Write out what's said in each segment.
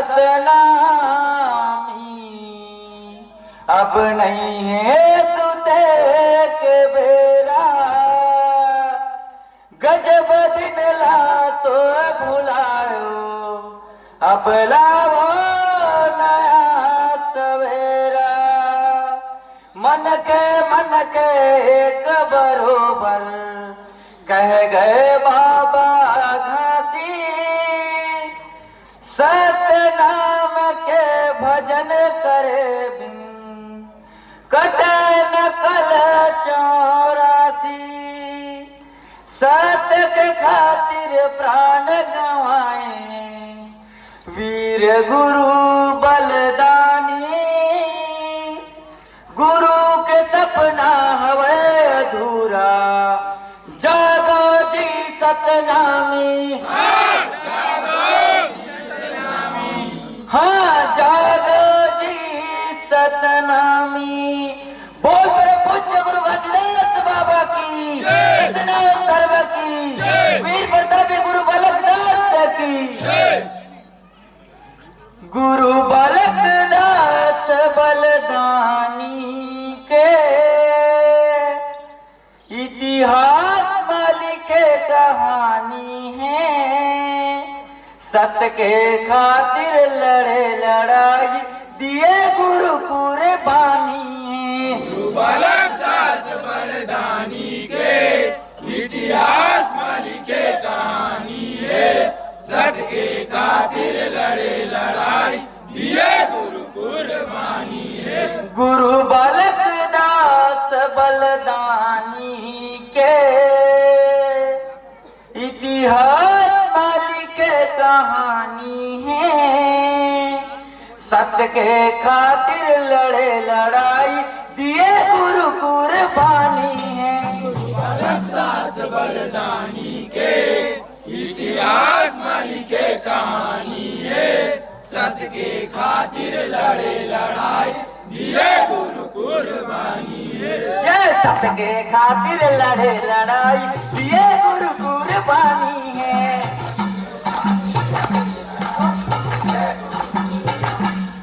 सतनामी अब नहीं है सुते के बेरा गजब दिन लासो भुलायो अब लावो नया सवेरा मन के एक बरोबर कह गए बाबा घासी सतनाम के भजन करे बिन कटे न कल 84 सत्य के खातिर प्राण गंवाए वीर गुरु बलदानी गुरु के सपना हवे अधूरा जागो जी सतनामी हाँ जागो जी सतनामी बोल पर पूज्य गुरु घासीदास बाबा की सतनाम धर्म की वीर प्रतापी गुरु बालकदास की गुरु बालकदास बलदानी के इतिहास में लिखे कहानी है सत्य के खातिर लड़े लड़ाई दिए गुरु कुर्बानी है गुरु बालकदास बलदानी के इतिहास में लिखे कहानी है सत्य के खातिर लड़े लड़ाई दिए गुरु कुर्बानी है गुरु बालकदास बलदानी के इतिहास में लिखे कहानी है सत्य के खातिर लड़े लड़ाई दिए गुरु कुर्बानी है बालकदास बलदानी के इतिहास में लिखे कहानी है सत्य के खातिर लड़े लड़ाई दिए गुरु कुर्बानी है ये सत्य के खातिर लड़े लड़ाई दिए गुरु कुर्बानी है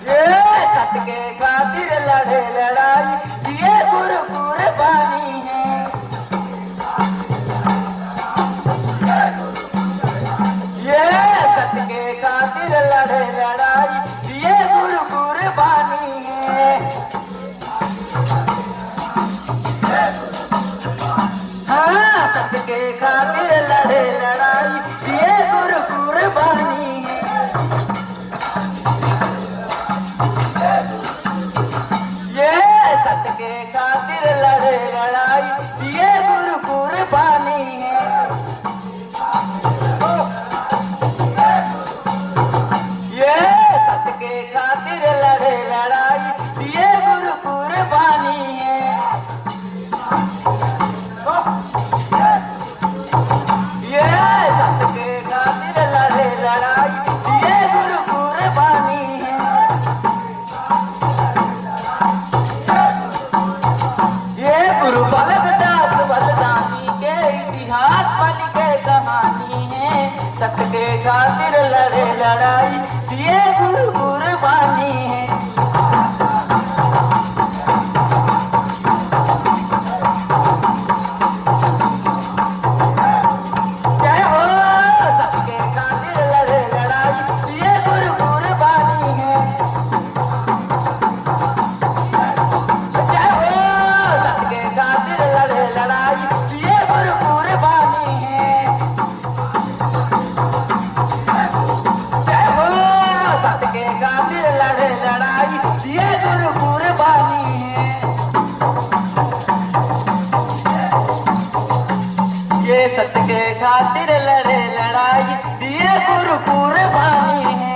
ये सत्य के खातिर लड़े लड़ाई दिए गुरु कुर्बानी है ये सत्य के खातिर लड़े लड़ाई दिए गुरु कुर्बानी है हाँ सत्य के खातिर लड़े लड़ाई दिए गुरु कुर्बानी है ये सत्य के खातिर लड़े लड़ाई दिए गुरु कुर्बानी है ये सत्य के खातिर लड़े लड़ाई दिए गुरु कुर्बानी है ये सत्य के खातिर लड़े लड़ाई दिए गुरु कुर्बानी है ये गुरु बालकदास बलदानी के इतिहास में लिखे कहानी है सत्य के खातिर लड़े लड़ाई दिए गुरु कुर्बानी है जय हो सत्य के खातिर लड़े लड़ाई दिए गुरु कुर्बानी है जय हो सत्य के खातिर लड़े लड़ाई दिए गुरु कुर्बानी है जय हो सत्य के खातिर लड़े लड़ाई दिए गुरु कुर्बानी है ये सत्य के खातिर लड़े लड़ाई दिए गुरु कुर्बानी है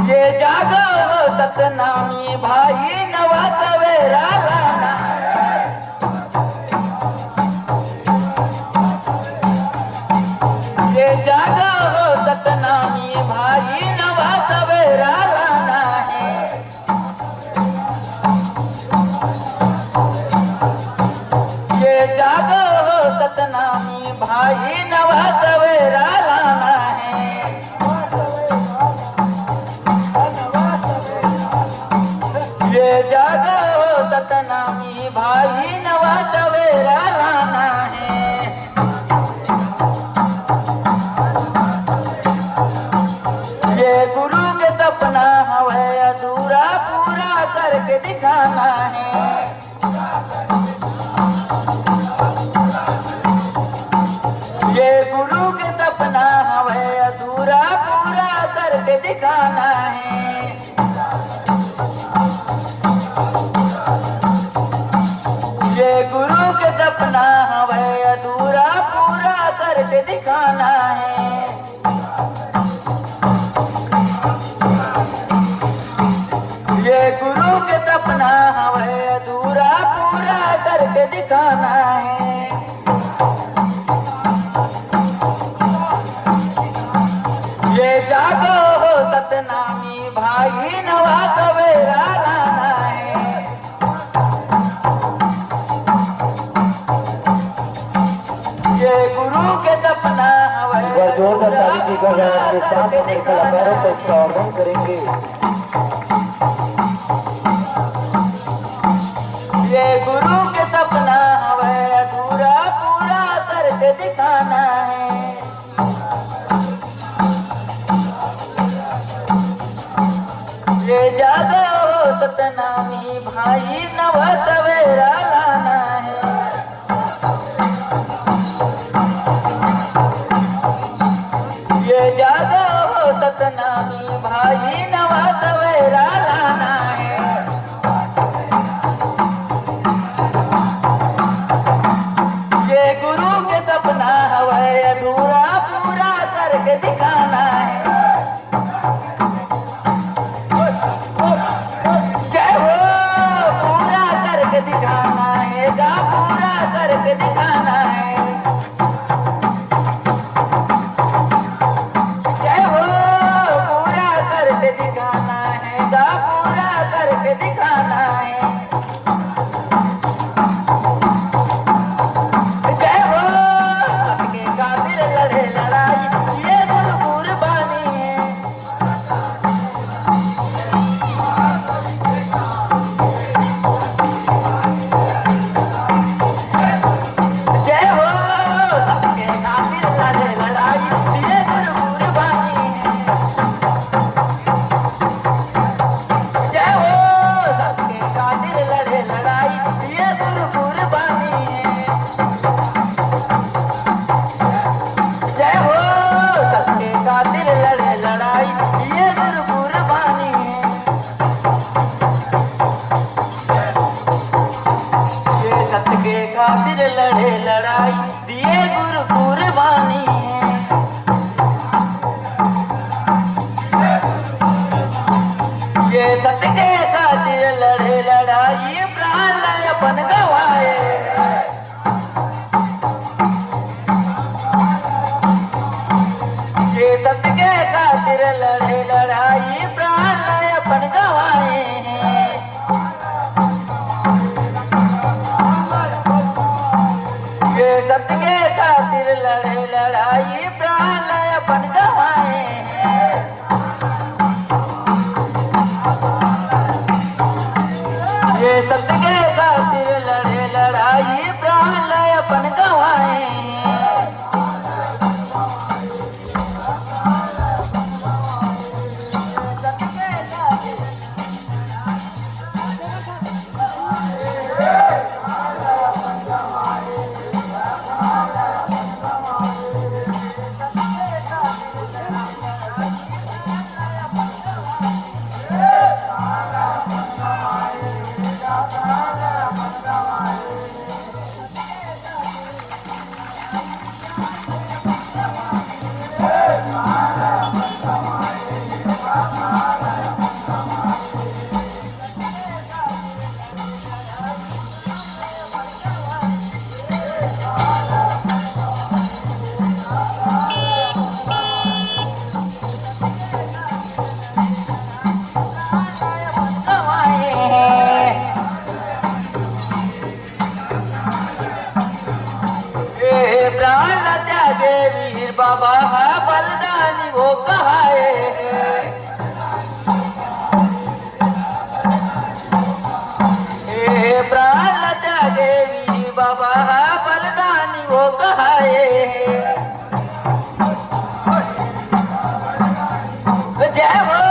ये जागो सतनामी भाई नवा सवेरा लाना ये जागो सतनामी भाई नवा सवेरा लाना है ये जागो सतनामी भाई नवा सवेरा दिखाना है। ये गुरु के सपना हमें अधूरा पूरा करके दिखाना है। ये गुरु के सपना हमें अधूरा पूरा करके दिखाना है। ये गुरु के सपना हमें अधूरा पूरा करके दिखाना है। ये जागो हो सतनामी भाई नवा सवेरा लाना है। ये गुरु के सपना हमें जोरदार ताली की गगन के साथ अपने कलाकारों को स्वागत करेंगे। ये गुरु के सपना हमें अधूरा पूरा करके दिखाना है। ये जागो हो सतनामी भाई नवा सवेरा लाना है। ये जागो हो सतनामी भाई नवा सवेरा लाना है। ये गुरु के सपना हमें अधूरा पूरा करके दिखाना है। जय हो पूरा करके दिखाना है, गा पूरा करके दिखाना है। जय हो पूरा करके दिखाना है, गा पूरा करके दिखाना है। जय हो सबके खातिर लड़े लड़ाई, ये गुरु कुर्बानी है। जय हो सबके खातिर लड़े लड़ाई, ये गुरु कुर्बानी है। जय हो सबके खातिर लड़े लड़ाई, ये गुरु कुर्बानी है। जय हो सबके खातिर लड़े लड़ाई, ये गुरु कुर्बानी है। ये सत्य के खातिर लड़े लड़ाई, दिए गुरु कुर्बानी है। ये सत्य के खातिर लड़े लड़ाई, प्राण अपन गवाए। ये सत्य के खातिर लड़े लड़ाई, प्राण अपन गवाए हैं। ये सत्य के खातिर लड़े लड़ाई, प्राण अपन गवाए हैं। ये सत्य के खातिर लड़े लड़ाई, प्राण अपन गवाए हैं। सत्य के खातिर प्राण त्यागे वीर बाबा बलिदानी वो कहाए। प्राण त्यागे वीर बाबा बलिदानी वो कहाए। जय हो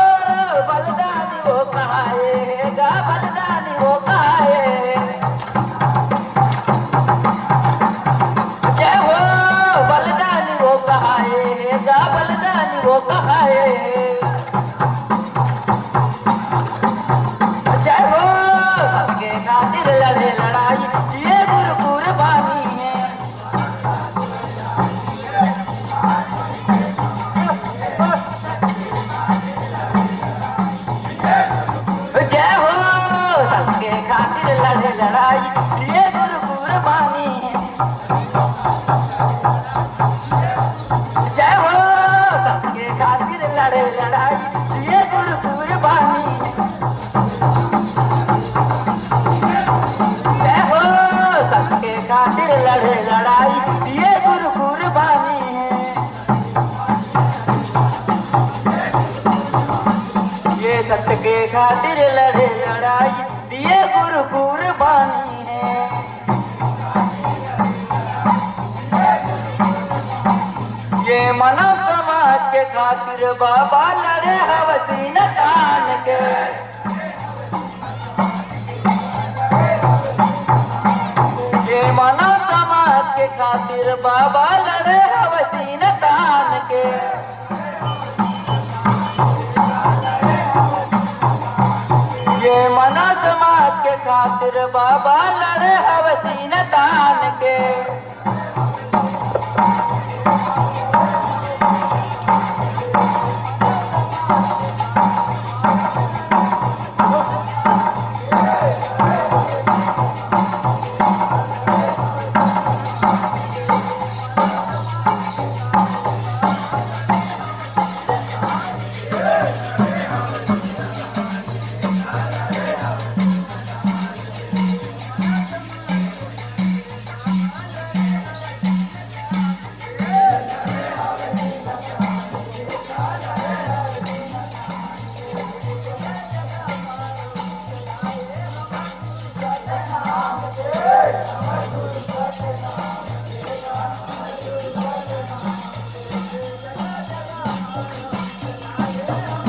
बलिदानी वो कहाए, गा बलिदानी वो कहाए है, जा बलिदानी वो कहाए है। जय हो सबके खातिर लड़े लड़ाई, ये गुरु कुर्बानी है। जय हो सबके खातिर लड़े लड़ाई, ये गुरु कुर्बानी है। जय हो सबके खातिर लड़े लड़ाई, ये गुरु कुर्बानी है। जय हो सबके खातिर लड़े लड़ाई, ये गुरु कुर्बानी है। ये सत्य के खातिर लड़े लड़ाई, ये गुरु कुर्बानी है। ये मानव समाज के खातिर बाबा लड़े हवसीन तान के। ये मानव समाज के खातिर बाबा लड़े हवसीन तान के। ये मानव समाज के खातिर बाबा लड़े हवसीन तान के।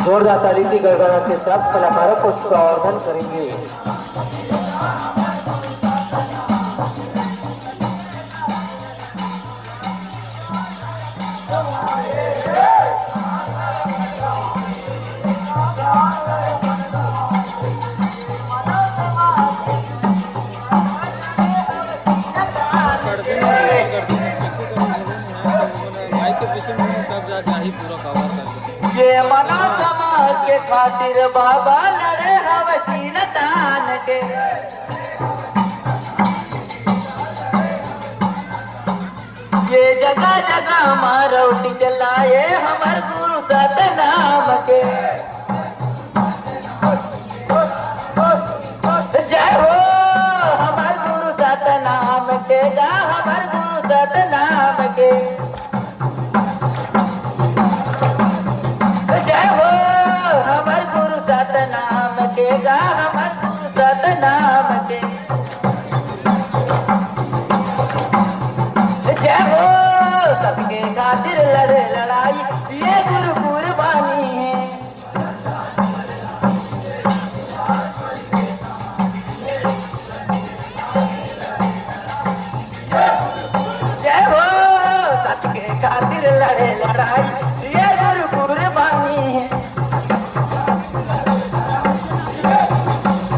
जोरदार ताली की गड़गड़ाहट के साथ कलाकारों को संवर्धन करेंगे। ये मानव समाज के खातिर बाबा लड़े हवसीन तान के। ये जगह जगह मारौटी चलाए हमर गुरु सतनाम के। जय हो हमर गुरु सतनाम के, जा हमर गुरु सतनाम के। जय हो हमर गुरु सतनाम के, गा हमर गुरु सतनाम के। जय हो सबके खातिर लड़े लड़ाई, ये गुरु कुर्बानी है। जय हो सबके खातिर लड़े लड़ाई, ये गुरु कुर्बानी है।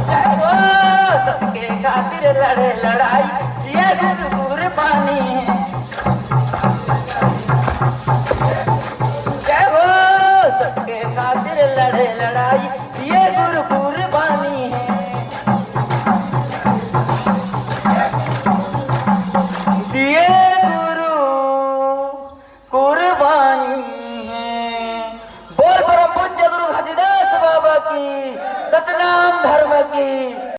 जय हो सबके खातिर लड़े लड़ाई, ये गुरु कुर्बानी है। जय हो सबके खातिर लड़े लड़ाई, ये गुरु कुर्बानी है। ये गुरु कुर्बानी है। बोल परम पूज्य गुरु घासीदास बाबा की, सतनाम धर्म की।